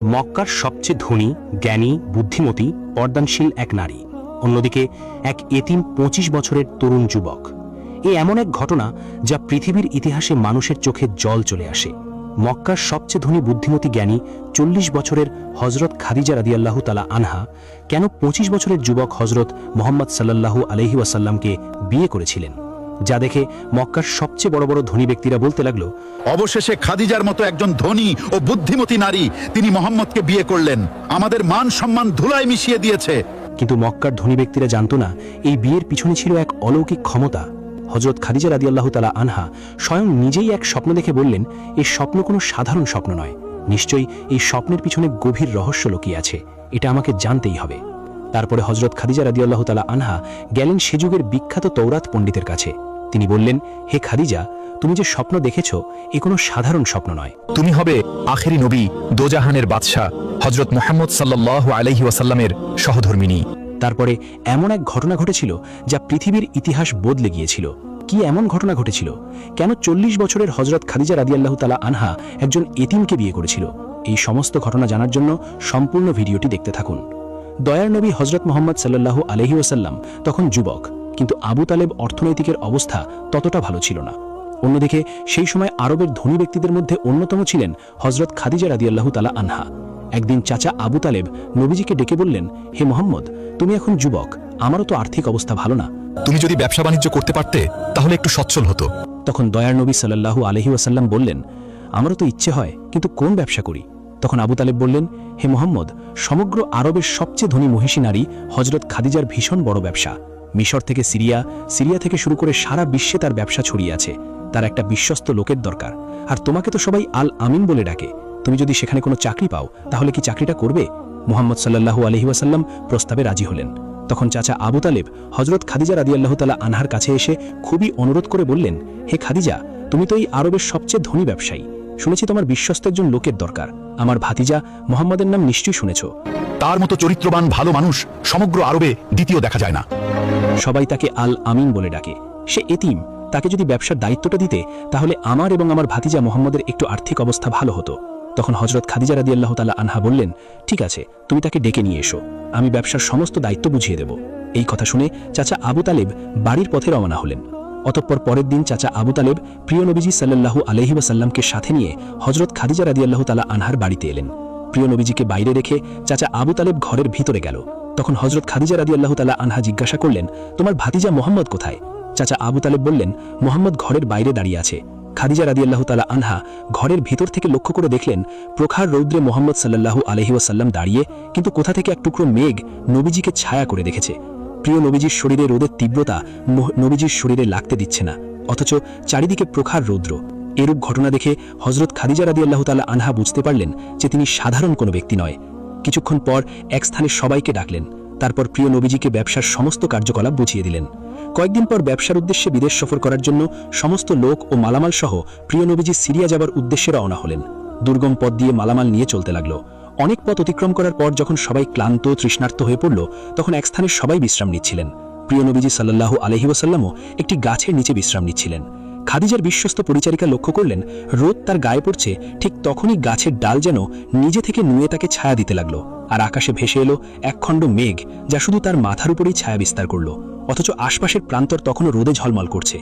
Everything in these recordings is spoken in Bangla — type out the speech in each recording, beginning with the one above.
মক্কার সবচেয়ে ধনী, জ্ঞানী, বুদ্ধিমতী, পর্দানশীল এক নারী, অন্যদিকে এক এতিম ২৫ বছরের তরুণ যুবক। এমন এক ঘটনা যা পৃথিবীর ইতিহাসে মানুষের চোখে জল চলে আসে। মক্কার সবচেয়ে ধনী, বুদ্ধিমতী, জ্ঞানী ৪০ বছরের হজরত খাদিজা রাদিয়াল্লাহু তাআলা আনহা কেন ২৫ বছরের যুবক হজরত মুহাম্মদ সাল্লাল্লাহু আলাইহি ওয়াসাল্লামকে বিয়ে করেছিলেন, যা দেখে মক্কার সবচেয়ে বড় বড় ধনী ব্যক্তিরা বলতে লাগলো, অবশেষে খাদিজার মতো একজন ধনী ও বুদ্ধিমতী নারী তিনি মোহাম্মদকে বিয়ে করলেন। আমাদের মান সম্মান ধুলায় মিশিয়ে দিয়েছে। কিন্তু মক্কার ধনী ব্যক্তিরা জানত না এই বিয়ের পিছনে ছিল এক অলৌকিক ক্ষমতা। হজরত খাদিজা রাদিয়াল্লাহু তাআলা আনহা স্বয়ং নিজেই এক স্বপ্ন দেখে বললেন, এই স্বপ্ন কোনো সাধারণ স্বপ্ন নয়, নিশ্চয়ই এই স্বপ্নের পিছনে গভীর রহস্য লুকিয়ে আছে, এটা আমাকে জানতেই হবে। তারপরে হজরত খাদিজা রাদিয়াল্লাহু তাআলা আনহা গেলেন সে যুগের বিখ্যাত তৌরাত পণ্ডিতের কাছে। তিনি বললেন, হে খাদিজা, তুমি যে স্বপ্ন দেখেছ এ কোনো সাধারণ স্বপ্ন নয়। তুমি হবে আখেরি নবী, দোজাহানের বাদশাহ হযরত মুহাম্মদ সাল্লাল্লাহু আলাইহি ওয়াসাল্লামের সহধর্মিণী। তারপরে এমন এক ঘটনা ঘটেছিল যা পৃথিবীর ইতিহাস বদলে গিয়েছিল। কি এমন ঘটনা ঘটেছিল? কেন ৪০ বছরের হজরত খাদিজা রাদিয়াল্লাহু তাআলা আনহা একজন এতিমকে বিয়ে করেছিল? এই সমস্ত ঘটনা জানার জন্য সম্পূর্ণ ভিডিওটি দেখতে থাকুন। দয়ার নবী হজরত মুহাম্মদ সাল্লাল্লাহু আলাইহি ওয়াসাল্লাম তখন যুবক, কিন্তু আবু তালেব অর্থনৈতিকের অবস্থা ততটা ভালো ছিল না। অন্যদিকে সেই সময় আরবের ধনী ব্যক্তিদের মধ্যে অন্যতম ছিলেন হজরত খাদিজা রাদিয়াল্লাহু তাআলা আনহা। একদিন চাচা আবু তালেব নবীজিকে ডেকে বললেন, হে মোহাম্মদ, তুমি এখন যুবক, আমারও তো আর্থিক অবস্থা ভালো না, তুমি যদি ব্যবসা বাণিজ্য করতে পারতে তাহলে একটু সচ্ছল হতো। তখন দয়ার নবী সাল্লাল্লাহু আলাইহি ওয়াসাল্লাম বললেন, আমারও তো ইচ্ছে হয়, কিন্তু কোন ব্যবসা করি? তখন আবু তালেব বললেন, হে মোহাম্মদ, সমগ্র আরবের সবচেয়ে ধনী মহিষী নারী হজরত খাদিজার ভীষণ বড় ব্যবসা। মিশর থেকে সিরিয়া, সিরিয়া থেকে শুরু করে সারা বিশ্বে তার ব্যবসা ছড়িয়ে আছে। তার একটা বিশ্বস্ত লোকের দরকার, আর তোমাকে তো সবাই আল আমিন বলে ডাকে। তুমি যদি সেখানে কোনো চাকরি পাও তাহলে কি চাকরিটা করবে? মুহাম্মদ সাল্লাল্লাহু আলাইহি ওয়াসাল্লাম প্রস্তাবে রাজি হলেন। তখন চাচা আবু তালেব হজরত খাদিজা রাদিয়াল্লাহু তাআলা আনহার কাছে এসে খুবই অনুরোধ করে বললেন, হে খাদিজা, তুমি তো এই আরবের সবচেয়ে ধনী ব্যবসায়ী, শুনেছি তোমার বিশ্বস্ত একজন লোকের দরকার। আমার ভাতিজা মুহাম্মদের নাম নিশ্চয়ই শুনেছ। তার মতো চরিত্রবান ভালো মানুষ সমগ্র আরবে দ্বিতীয় দেখা যায় না। সবাই তাকে আল আমিন বলে ডাকে। সে এতিম, তাকে যদি ব্যবসার দায়িত্বটা দিতে তাহলে আমার এবং আমার ভাতিজা মুহাম্মদের একটু আর্থিক অবস্থা ভালো হতো। তখন হজরত খাদিজা রাদিয়াল্লাহু তাআলা আনহা বললেন, ঠিক আছে, তুমি তাকে ডেকে নিয়ে এসো, আমি ব্যবসার সমস্ত দায়িত্ব বুঝিয়ে দেব। এই কথা শুনে চাচা আবু তালেব বাড়ির পথে রওনা হলেন। অতঃপর পরের দিন চাচা আবু তালেব প্রিয় নবীজি সাল্লাল্লাহু আলাইহি ওয়াসাল্লামকে সাথে নিয়ে হজরত খাদিজা রাদিয়াল্লাহু তাআলা আনহার বাড়িতে এলেন। প্রিয় নবীজিকে বাইরে রেখে চাচা আবু তালেব ঘরের ভিতরে গেল। তখন হজরত খাদিজা রাদিয়াল্লাহু তাআলা আনহা জিজ্ঞাসা করলেন, তোমার ভাতিজা মুহাম্মদ কোথায়? চাচা আবু তালেব বললেন, মুহাম্মদ ঘরের বাইরে দাঁড়িয়ে আছে। খাদিজা রাদিয়াল্লাহু তাআলা আনহা ঘরের ভিতর থেকে লক্ষ্য করে দেখলেন প্রখর রৌদ্রে মুহাম্মদ সাল্লাল্লাহু আলাইহি ওয়াসাল্লাম দাঁড়িয়ে, কিন্তু কোথা থেকে এক টুকরো মেঘ নবীজিকে ছায়া করে রেখেছে। প্রিয় নবীজির শরীরে রোদের তীব্রতা নবীজির শরীরে লাগতে দিচ্ছে না, অথচ চারিদিকে প্রখর রৌদ্র। এরূপ ঘটনা দেখে হজরত খাদিজা রাদিয়াল্লাহু তাআলা আনহা বুঝতে পারলেন যে তিনি সাধারণ কোনো ব্যক্তি নয়। কিছুক্ষণ পর এক স্থানে সবাইকে ডাকলেন। তারপর প্রিয় নবীজিকে ব্যবসার সমস্ত কার্যকলাপ বুঝিয়ে দিলেন। কয়েকদিন পর ব্যবসার উদ্দেশ্যে বিদেশ সফর করার জন্য সমস্ত লোক ও মালামাল সহ প্রিয় নবীজি সিরিয়া যাবার উদ্দেশ্যে রওনা হলেন। দুর্গম পথ দিয়ে মালামাল নিয়ে চলতে লাগলো। অনেক পথ অতিক্রম করার পর যখন সবাই ক্লান্ত তৃষ্ণার্ত হয়ে পড়ল, তখন এক স্থানে সবাই বিশ্রাম নিচ্ছিলেন। প্রিয় নবীজি সাল্লাল্লাহু আলাইহি ওয়াসাল্লামও একটি গাছের নিচে বিশ্রাম নিচ্ছিলেন। খাদিজার বিশ্বস্ত পরিচারিকা লক্ষ্য করলেন রোদ তার গায়ে পড়ছে, ঠিক তখনই গাছের ডাল যেন নিজে থেকে নুয়ে তাকে ছায়া দিতে লাগলো, আর আকাশে ভেসে এলো একখণ্ড মেঘ, যা শুধু তার মাথার উপরেই ছায়া বিস্তার করলো, অথচ আশপাশের প্রান্তর তখনও রোদে ঝলমল করছে।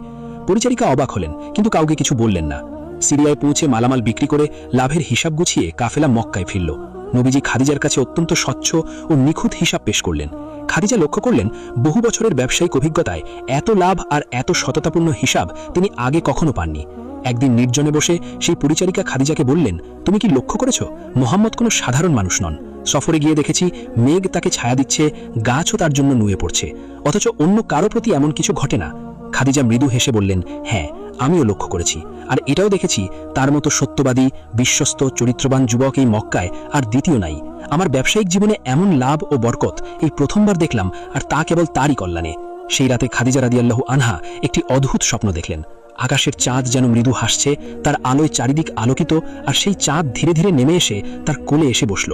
পরিচারিকা অবাক হলেন, কিন্তু কাউকে কিছু বললেন না। সিরিয়ায় পৌঁছে মালামাল বিক্রি করে লাভের হিসাব গুছিয়ে কাফেলা মক্কায় ফিরল। নবীজি খাদিজার কাছে অত্যন্ত স্বচ্ছ ও নিখুঁত হিসাব পেশ করলেন। খাদিজা লক্ষ্য করলেন বহু বছরের ব্যবসায়িক অভিজ্ঞতায় এত লাভ আর এত সততাপূর্ণ হিসাব তিনি আগে কখনো পাননি। একদিন নির্জনে বসে সেই পরিচারিকা খাদিজাকে বললেন, তুমি কি লক্ষ্য করেছ মুহাম্মদ কোনো সাধারণ মানুষ নন? সফরে গিয়ে দেখেছি মেঘ তাকে ছায়া দিচ্ছে, গাছও তার জন্য নুয়ে পড়ছে, অথচ অন্য কারো প্রতি এমন কিছু ঘটে না। খাদিজা মৃদু হেসে বললেন, হ্যাঁ, আমিও লক্ষ্য করেছি, আর এটাও দেখেছি তার মতো সত্যবাদী, বিশ্বস্ত, চরিত্রবান যুবক এই মক্কায় আর দ্বিতীয় নাই। আমার ব্যবসায়িক জীবনে এমন লাভ ও বরকত এই প্রথমবার দেখলাম, আর তা কেবল তারই কল্যাণে। সেই রাতে খাদিজা রাদিয়াল্লাহু আনহা একটি অদ্ভুত স্বপ্ন দেখলেন। আকাশের চাঁদ যেন মৃদু হাসছে, তার আলোয় চারিদিক আলোকিত, আর সেই চাঁদ ধীরে ধীরে নেমে এসে তার কোলে এসে বসল।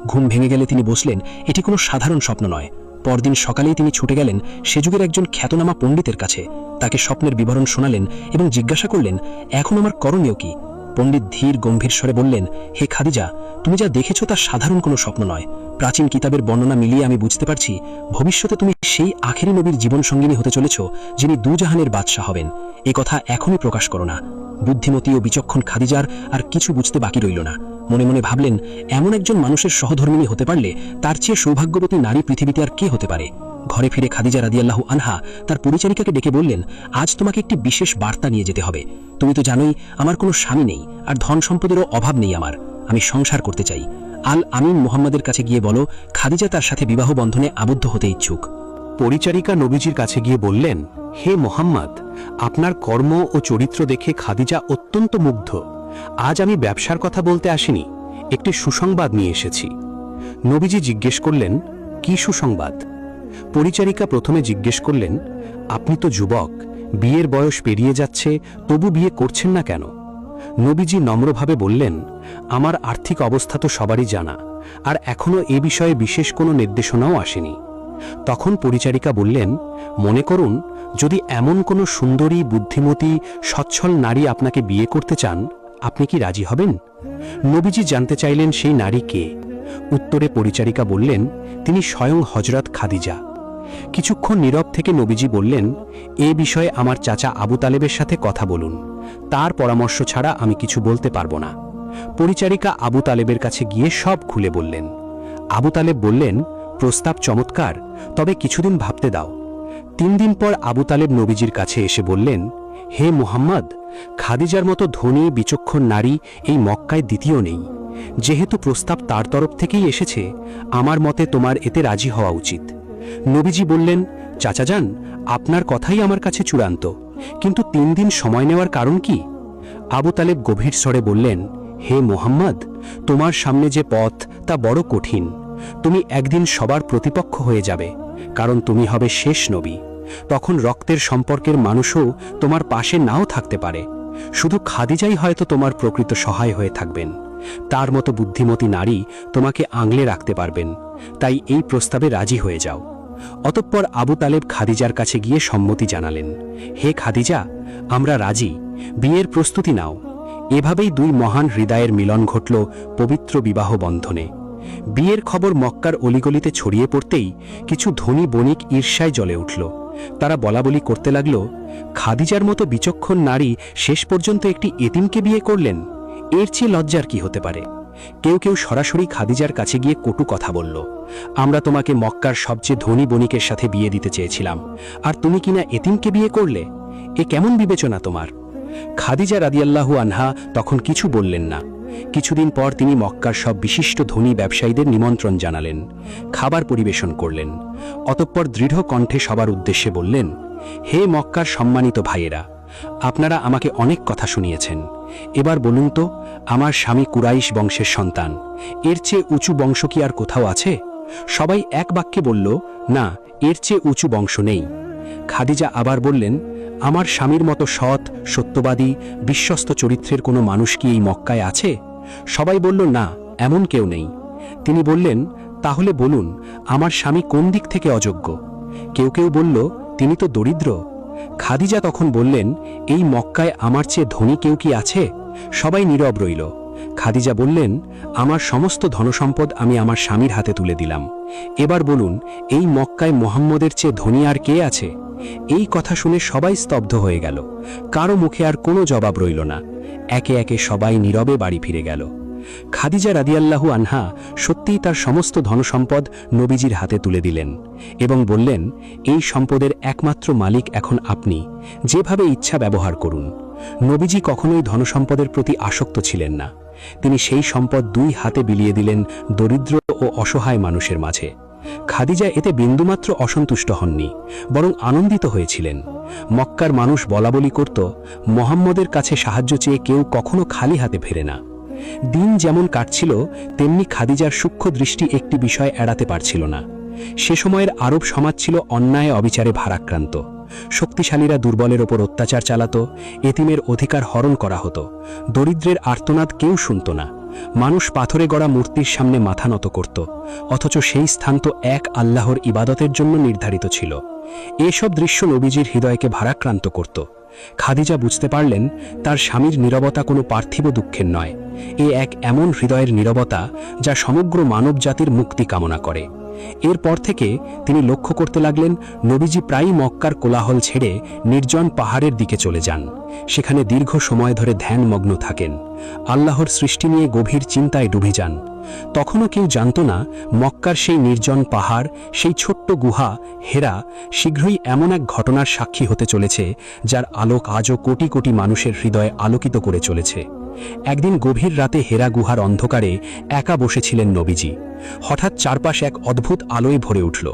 ঘুম ভেঙে গেলে তিনি বসলেন, এটি কোনো সাধারণ স্বপ্ন নয়। পরদিন সকালেই তিনি ছুটে গেলেন সে যুগের একজন খ্যাতনামা পণ্ডিতের কাছে। তাকে স্বপ্নের বিবরণ শোনালেন এবং জিজ্ঞাসা করলেন, এখন আমার করণীয় কি? পণ্ডিত ধীর গম্ভীর স্বরে বললেন, হে খাদিজা, তুমি যা দেখেছ তা সাধারণ কোনো স্বপ্ন নয়। প্রাচীন কিতাবের বর্ণনা মিলিয়ে আমি বুঝতে পারছি ভবিষ্যতে তুমি সেই আখেরি নবীর জীবন সঙ্গিনী হতে চলেছ যিনি দুজাহানের বাদশাহ হবেন। এ কথা এখনই প্রকাশ করো না। বুদ্ধিমতী ও বিচক্ষণ খাদিজার আর কিছু বুঝতে বাকি রইল না। মনে মনে ভাবলেন, এমন একজন মানুষের সহধর্মিণী হতে পারলে তার চেয়ে সৌভাগ্যবতী নারী পৃথিবীতে আর কে হতে পারে। ঘরে ফিরে খাদিজা রাদিয়াল্লাহু আনহা তার পরিচারিকাকে ডেকে বললেন, আজ তোমাকে একটি বিশেষ বার্তা নিয়ে যেতে হবে। তুমি তো জানোই আমার কোনো স্বামী নেই, আর ধন সম্পদেরও অভাব নেই আমার। আমি সংসার করতে চাই। আল আমিন মুহাম্মদের কাছে গিয়ে বলো খাদিজা তার সাথে বিবাহ বন্ধনে আবদ্ধ হতে ইচ্ছুক। পরিচারিকা নবীজির কাছে গিয়ে বললেন, হে মোহাম্মদ, আপনার কর্ম ও চরিত্র দেখে খাদিজা অত্যন্ত মুগ্ধ। আজ আমি ব্যবসার কথা বলতে আসিনি, একটি সুসংবাদ নিয়ে এসেছি। নবীজি জিজ্ঞেস করলেন, কি সুসংবাদ? পরিচারিকা প্রথমে জিজ্ঞেস করলেন, আপনি তো যুবক, বিয়ের বয়স পেরিয়ে যাচ্ছে, তবু বিয়ে করছেন না কেন? নবীজি নম্রভাবে বললেন, আমার আর্থিক অবস্থা তো সবারই জানা, আর এখনও এ বিষয়ে বিশেষ কোনো নির্দেশনাও আসেনি। তখন পরিচারিকা বললেন, মনে করুন যদি এমন কোনো সুন্দরী, বুদ্ধিমতী, সচ্ছল নারী আপনাকে বিয়ে করতে চান, আপনি কি রাজি হবেন? নবীজি জানতে চাইলেন সেই নারী কে। উত্তরে পরিচারিকা বললেন, তিনি স্বয়ং হযরত খাদিজা। কিছুক্ষণ নীরব থেকে নবীজি বললেন, এ বিষয়ে আমার চাচা আবু তালেবের সাথে কথা বলুন, তার পরামর্শ ছাড়া আমি কিছু বলতে পারবো না। পরিচারিকা আবু তালেবের কাছে গিয়ে সব খুলে বললেন। আবু তালেব বললেন, প্রস্তাব চমৎকার, তবে কিছুদিন ভাবতে দাও। 3 দিন পর আবু তালেব নবীজির কাছে এসে বললেন, হে মুহাম্মদ, খাদিজার মতো ধনী বিচক্ষণ নারী এই মক্কায় দ্বিতীয় নেই। যেহেতু প্রস্তাব তার তরফ থেকেই এসেছে, আমার মতে তোমার এতে রাজি হওয়া উচিত। নবীজি বললেন, চাচাজান, আপনার কথাই আমার কাছে চূড়ান্ত, কিন্তু 3 দিন সময় নেওয়ার কারণ কি? আবু তালেব গভীর স্বরে বললেন, হে মুহাম্মদ, তোমার সামনে যে পথ তা বড় কঠিন। তুমি একদিন সবার প্রতিপক্ষ হয়ে যাবে, কারণ তুমি হবে শেষ নবী। তখন রক্তের সম্পর্কের মানুষও তোমার পাশে নাও থাকতে পারে। শুধু খাদিজাই হয়তো তোমার প্রকৃত সহায় হয়ে থাকবেন। তার মতো বুদ্ধিমতী নারী তোমাকে আগলে রাখতে পারবেন। তাই এই প্রস্তাবে রাজি হয়ে যাও। অতঃপর আবু তালেব খাদিজার কাছে গিয়ে সম্মতি জানালেন, হে খাদিজা, আমরা রাজি, বিয়ের প্রস্তুতি নাও। এভাবেই 2 মহান হৃদয়ের মিলন ঘটল পবিত্র বিবাহ বন্ধনে। বিয়ের খবর মক্কার অলিগলিতে ছড়িয়ে পড়তেই কিছু ধনী বণিক ঈর্ষায় জ্বলে উঠল। তারা বলাবলি করতে লাগল, খাদিজার মতো বিচক্ষণ নারী শেষ পর্যন্ত একটি এতিমকে বিয়ে করলেন, এর চেয়ে লজ্জার কি হতে পারে? কেউ কেউ সরাসরি খাদিজার কাছে গিয়ে কটু কথা বলল, আমরা তোমাকে মক্কার সবচেয়ে ধনী বণিকের সাথে বিয়ে দিতে চেয়েছিলাম, আর তুমি কিনা এতিমকে বিয়ে করলে? এ কেমন বিবেচনা তোমার? খাদিজা রাদিয়াল্লাহু আনহা তখন কিছু বললেন না। কিছুদিন পর তিনি মক্কার সব বিশিষ্ট ধনী ব্যবসায়ীদের নিমন্ত্রণ জানালেন, খাবার পরিবেশন করলেন। অতঃপর দৃঢ় কণ্ঠে সবার উদ্দেশ্যে বললেন, হে মক্কার সম্মানিত ভাইয়েরা, আপনারা আমাকে অনেক কথা শুনিয়েছেন। এবার বলুন তো, আমার স্বামী কুরাইশ বংশের সন্তান, এর চেয়ে উঁচু বংশ কি আর কোথাও আছে? সবাই এক বাক্যে বলল, না, এর চেয়ে উঁচু বংশ নেই। খাদিজা আবার বললেন, আমার স্বামীর মতো সৎ, সত্যবাদী, বিশ্বস্ত চরিত্রের কোনো মানুষ কি এই মক্কায় আছে? সবাই বলল, না, এমন কেউ নেই। তিনি বললেন, তাহলে বলুন, আমার স্বামী কোন দিক থেকে অযোগ্য? কেউ কেউ বলল, তিনি তো দরিদ্র। খাদিজা তখন বললেন, এই মক্কায় আমার চেয়ে ধনী কেউ কি আছে? সবাই নীরব রইল। খাদিজা বললেন, আমার সমস্ত ধনসম্পদ আমি আমার স্বামীর হাতে তুলে দিলাম। এবার বলুন, এই মক্কায় মুহাম্মদের চেয়ে ধনী আর কে আছে? এই কথা শুনে সবাই স্তব্ধ হয়ে গেল। কারো মুখে আর কোনো জবাব রইল না। একে একে সবাই নীরবে বাড়ি ফিরে গেল। খাদিজা রাদিয়াল্লাহু আনহা সত্যিই তার সমস্ত ধনসম্পদ নবীজির হাতে তুলে দিলেন এবং বললেন, এই সম্পদের একমাত্র মালিক এখন আপনি, যেভাবে ইচ্ছা ব্যবহার করুন। নবীজি কখনোই ধনসম্পদের প্রতি আসক্ত ছিলেন না। তিনি সেই সম্পদ 2 হাতে বিলিয়ে দিলেন দরিদ্র ও অসহায় মানুষের মাঝে। খাদিজা এতে বিন্দুমাত্র অসন্তুষ্ট হননি, বরং আনন্দিত হয়েছিলেন। মক্কার মানুষ বলাবলি করত, মুহাম্মদের কাছে সাহায্য চেয়ে কেউ কখনো খালি হাতে ফেরে না। দিন যেমন কাটছিল, তেমনি খাদিজার সূক্ষ্ম দৃষ্টি একটি বিষয় এড়াতে পারছিল না। সে সময়ের আরব সমাজ ছিল অন্যায় অবিচারে ভারাক্রান্ত। শক্তিশালীরা দুর্বলের ওপর অত্যাচার চালাত, এতিমের অধিকার হরণ করা হতো, দরিদ্রের আর্তনাদ কেউ শুনত না। মানুষ পাথরে গড়া মূর্তির সামনে মাথা নত করত, অথচ সেই স্থান তো এক আল্লাহর ইবাদতের জন্য নির্ধারিত ছিল। এসব দৃশ্য নবীজির হৃদয়কে ভারাক্রান্ত করত। খাদিজা বুঝতে পারলেন তার স্বামীর নীরবতা কোনো পার্থিব দুঃখের নয়, এ এক এমন হৃদয়ের নীরবতা যা সমগ্র মানবজাতির মুক্তি কামনা করে। এরপর থেকে তিনি লক্ষ্য করতে লাগলেন নবীজি প্রায়ই মক্কার কোলাহল ছেড়ে নির্জন পাহাড়ের দিকে চলে যান। সেখানে দীর্ঘ সময় ধরে ধ্যানমগ্ন থাকেন, আল্লাহর সৃষ্টি নিয়ে গভীর চিন্তায় ডুবে যান। তখনও কেউ জানত না মক্কার সেই নির্জন পাহাড়, সেই ছোট্ট গুহা হেরা শীঘ্রই এমন এক ঘটনার সাক্ষী হতে চলেছে যার আলোক আজও কোটি কোটি মানুষের হৃদয়ে আলোকিত করে চলেছে। একদিন গভীর রাতে হেরা গুহার অন্ধকারে একা বসেছিলেন নবীজি। হঠাৎ চারপাশ এক অদ্ভুত আলোয় ভরে উঠল।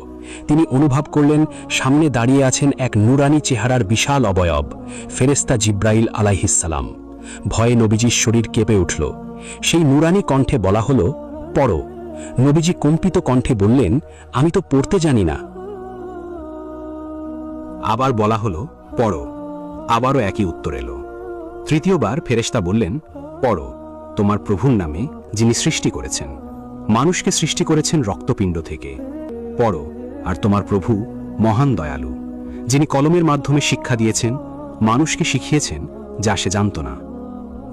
তিনি অনুভব করলেন সামনে দাঁড়িয়ে আছেন এক নুরানি চেহারার বিশাল অবয়ব, ফেরেশতা জিব্রাইল আলাইহিসসালাম। ভয়ে নবীজির শরীর কেঁপে উঠল। সেই নুরানি কণ্ঠে বলা হলো, পড়ো। নবীজি কম্পিত কণ্ঠে বললেন, আমি তো পড়তে জানি না। আবার বলা হলো, পড়ো। আবারও একই উত্তর এলো। তৃতীয়বার ফেরেশতা বললেন, পড়ো, তোমার প্রভুর নামে, যিনি সৃষ্টি করেছেন। মানুষকে সৃষ্টি করেছেন রক্তপিণ্ড থেকে। পড়ো, আর তোমার প্রভু মহান দয়ালু, যিনি কলমের মাধ্যমে শিক্ষা দিয়েছেন, মানুষকে শিখিয়েছেন যা সে জানত না।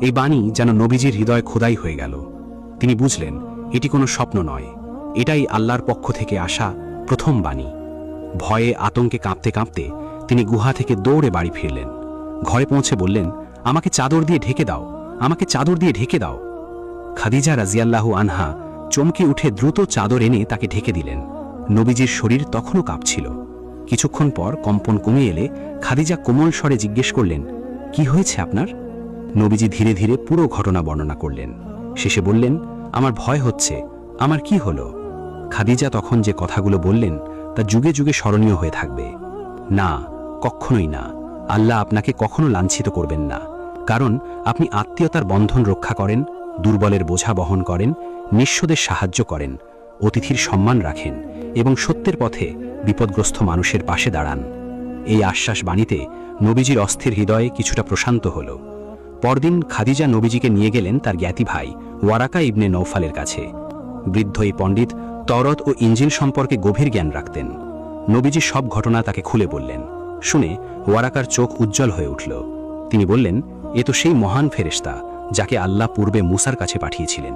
এই বাণী যেন নবীজির হৃদয় খোদাই হয়ে গেল। তিনি বুঝলেন এটি কোনো স্বপ্ন নয়, এটাই আল্লাহর পক্ষ থেকে আসা প্রথম বাণী। ভয়ে আতঙ্কে কাঁপতে কাঁপতে তিনি গুহা থেকে দৌড়ে বাড়ি ফিরলেন। ঘরে পৌঁছে বললেন, আমাকে চাদর দিয়ে ঢেকে দাও, আমাকে চাদর দিয়ে ঢেকে দাও। খাদিজা রাজিয়াল্লাহু আনহা চমকে উঠে দ্রুত চাদর এনে তাকে ঢেকে দিলেন। নবীজির শরীর তখনও কাঁপছিল। কিছুক্ষণ পর কম্পন কমে এলে খাদিজা কোমল স্বরে জিজ্ঞেস করলেন, কি হয়েছে আপনার? নবীজি ধীরে ধীরে পুরো ঘটনা বর্ণনা করলেন। শেষে বললেন, আমার ভয় হচ্ছে। আমার কি হলো? খাদিজা তখন যে কথাগুলো বললেন তা যুগে যুগে স্মরণীয় হয়ে থাকবে। না, কখনোই না। আল্লাহ আপনাকে কখনো লাঞ্ছিত করবেন না, কারণ আপনি আত্মীয়তার বন্ধন রক্ষা করেন, দুর্বলের বোঝা বহন করেন, নিঃস্বদের সাহায্য করেন, অতিথির সম্মান রাখেন এবং সত্যের পথে বিপদগ্রস্ত মানুষের পাশে দাঁড়ান। এই আশ্বাস বাণীতে নবীজির অস্থির হৃদয়ে কিছুটা প্রশান্ত হল। পরদিন খাদিজা নবীজিকে নিয়ে গেলেন তার জ্ঞাতি ভাই ওয়ারাকা ইবনে নৌফালের কাছে। বৃদ্ধ এই পণ্ডিত তওরাত ও ইঞ্জিল সম্পর্কে গভীর জ্ঞান রাখতেন। নবীজি সব ঘটনা তাকে খুলে বললেন। শুনে ওয়ারাকার চোখ উজ্জ্বল হয়ে উঠল। তিনি বললেন, এ তো সেই মহান ফেরেশতা যাকে আল্লাহ পূর্বে মুসার কাছে পাঠিয়েছিলেন।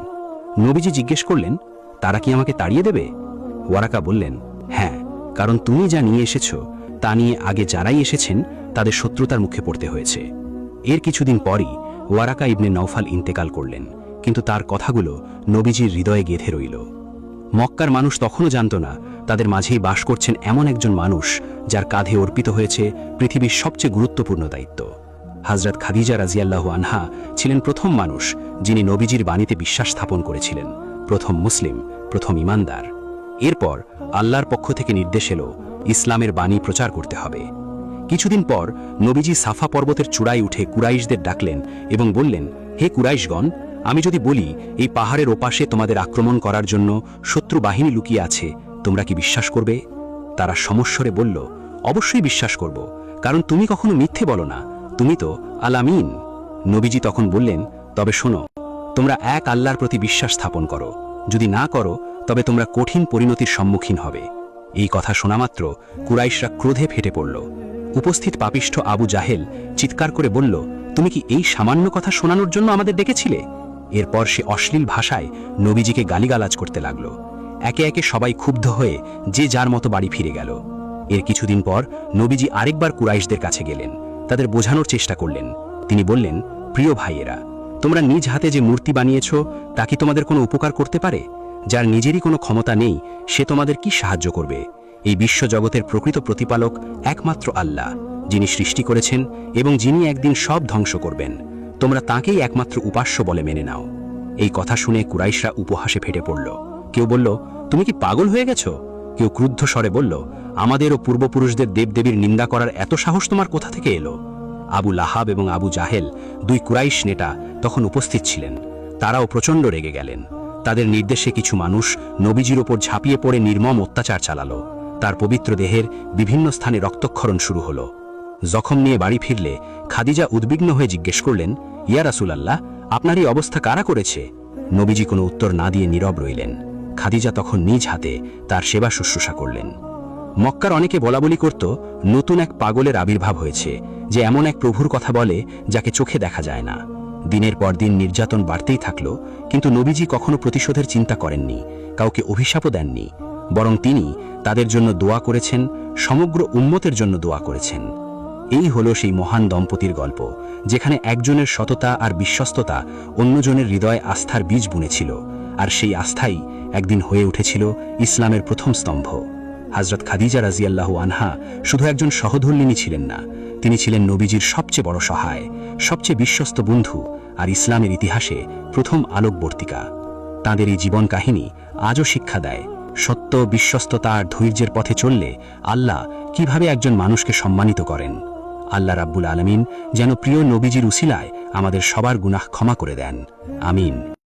নবীজি জিজ্ঞেস করলেন, তারা কি আমাকে তাড়িয়ে দেবে? ওয়ারাকা বললেন, হ্যাঁ, কারণ তুমি যা নিয়ে এসেছ তা নিয়ে আগে যারাই এসেছেন তাদের শত্রুতার মুখে পড়তে হয়েছে। এর কিছুদিন পরই ওয়ারাকা ইবনে নৌফাল ইন্তেকাল করলেন, কিন্তু তার কথাগুলো নবীজির হৃদয়ে গেঁথে রইল। মক্কার মানুষ তখনও জানত না তাদের মাঝেই বাস করছেন এমন একজন মানুষ যার কাঁধে অর্পিত হয়েছে পৃথিবীর সবচেয়ে গুরুত্বপূর্ণ দায়িত্ব। হযরত খাদিজা রাজিয়াল্লাহু আনহা ছিলেন প্রথম মানুষ যিনি নবীজির বাণীতে বিশ্বাস স্থাপন করেছিলেন, প্রথম মুসলিম, প্রথম ইমানদার। এরপর আল্লাহর পক্ষ থেকে নির্দেশ এলো ইসলামের বাণী প্রচার করতে হবে। কিছুদিন পর নবীজি সাফা পর্বতের চূড়ায় উঠে কুরাইশদের ডাকলেন এবং বললেন, হে কুরাইশগণ, আমি যদি বলি এই পাহাড়ের ওপাশে তোমাদের আক্রমণ করার জন্য শত্রু বাহিনী লুকিয়ে আছে, তোমরা কি বিশ্বাস করবে? তারা সমস্বরে বলল, অবশ্যই বিশ্বাস করব, কারণ তুমি কখনো মিথ্যে বলো না, তুমি তো আল আমিন। নবীজি তখন বললেন, তবে শোনো, তোমরা এক আল্লাহর প্রতি বিশ্বাস স্থাপন করো, যদি না করো তবে তোমরা কঠিন পরিণতির সম্মুখীন হবে। এই কথা শোনামাত্র কুরাইশরা ক্রোধে ফেটে পড়ল। উপস্থিত পাপিষ্ঠ আবু জাহেল চিৎকার করে বলল, তুমি কি এই সামান্য কথা শোনানোর জন্য আমাদের ডেকেছিলে? এরপর সে অশ্লীল ভাষায় নবীজিকে গালিগালাজ করতে লাগল। একে একে সবাই ক্ষুব্ধ হয়ে যে যার মতো বাড়ি ফিরে গেল। এর কিছুদিন পর নবীজি আরেকবার কুরাইশদের কাছে গেলেন, তাদের বোঝানোর চেষ্টা করলেন। তিনি বললেন, প্রিয় ভাইয়েরা, তোমরা নিজ হাতে যে মূর্তি বানিয়েছ তা কি তোমাদের কোনো উপকার করতে পারে? যার নিজেরই কোনো ক্ষমতা নেই সে তোমাদের কি সাহায্য করবে? এই বিশ্বজগতের প্রকৃত প্রতিপালক একমাত্র আল্লাহ, যিনি সৃষ্টি করেছেন এবং যিনি একদিন সব ধ্বংস করবেন। তোমরা তাঁকেই একমাত্র উপাস্য বলে মেনে নাও। এই কথা শুনে কুরাইশরা উপহাসে ফেটে পড়ল। কেউ বলল, তুমি কি পাগল হয়ে গেছ? কেউ ক্রুদ্ধ স্বরে বলল, আমাদের ও পূর্বপুরুষদের দেবদেবীর নিন্দা করার এত সাহস তোমার কোথা থেকে এলো? আবু লাহাব এবং আবু জাহেল, দুই কুরাইশ নেতা, তখন উপস্থিত ছিলেন। তারাও প্রচণ্ড রেগে গেলেন। তাদের নির্দেশে কিছু মানুষ নবীজির ওপর ঝাঁপিয়ে পড়ে নির্মম অত্যাচার চালালো। তার পবিত্র দেহের বিভিন্ন স্থানে রক্তক্ষরণ শুরু হলো। জখম নিয়ে বাড়ি ফিরলে খাদিজা উদ্বিগ্ন হয়ে জিজ্ঞেস করলেন, ইয়া রাসূলুল্লাহ, আপনার এই অবস্থা কারা করেছে? নবীজি কোনো উত্তর না দিয়ে নীরব রইলেন। খাদিজা তখন নিজ হাতে তার সেবা শুশ্রূষা করলেন। মক্কার অনেকে বলাবলি করত নতুন এক পাগলের আবির্ভাব হয়েছে, যে এমন এক প্রভুর কথা বলে যাকে চোখে দেখা যায় না। দিনের পর দিন নির্যাতন বাড়তেই থাকল, কিন্তু নবীজি কখনো প্রতিশোধের চিন্তা করেননি, কাউকে অভিশাপও দেননি, বরং তিনি তাদের জন্য দোয়া করেছেন, সমগ্র উম্মতের জন্য দোয়া করেছেন। এই হলো সেই মহান দম্পতির গল্প, যেখানে একজনের সততা আর বিশ্বস্ততা অন্যজনের হৃদয়ে আস্থার বীজ বুনেছিল, আর সেই আস্থাই একদিন হয়ে উঠেছিল ইসলামের প্রথম স্তম্ভ। হযরত খাদিজা রাদিয়াল্লাহু আনহা শুধু একজন সহধর্মিণী ছিলেন না, তিনি ছিলেন নবীজির সবচেয়ে বড় সহায়, সবচেয়ে বিশ্বস্ত বন্ধু, আর ইসলামের ইতিহাসে প্রথম আলোকবর্তিকা। তাঁদের এই জীবন কাহিনী আজও শিক্ষা দেয়, সত্য, বিশ্বস্ততা আর ধৈর্যের পথে চললে আল্লাহ কিভাবে একজন মানুষকে সম্মানিত করেন। আল্লাহ রাব্বুল আলামিন যেন প্রিয় নবীজির উসিলায় আমাদের সবার গুনাহ ক্ষমা করে দেন। আমিন।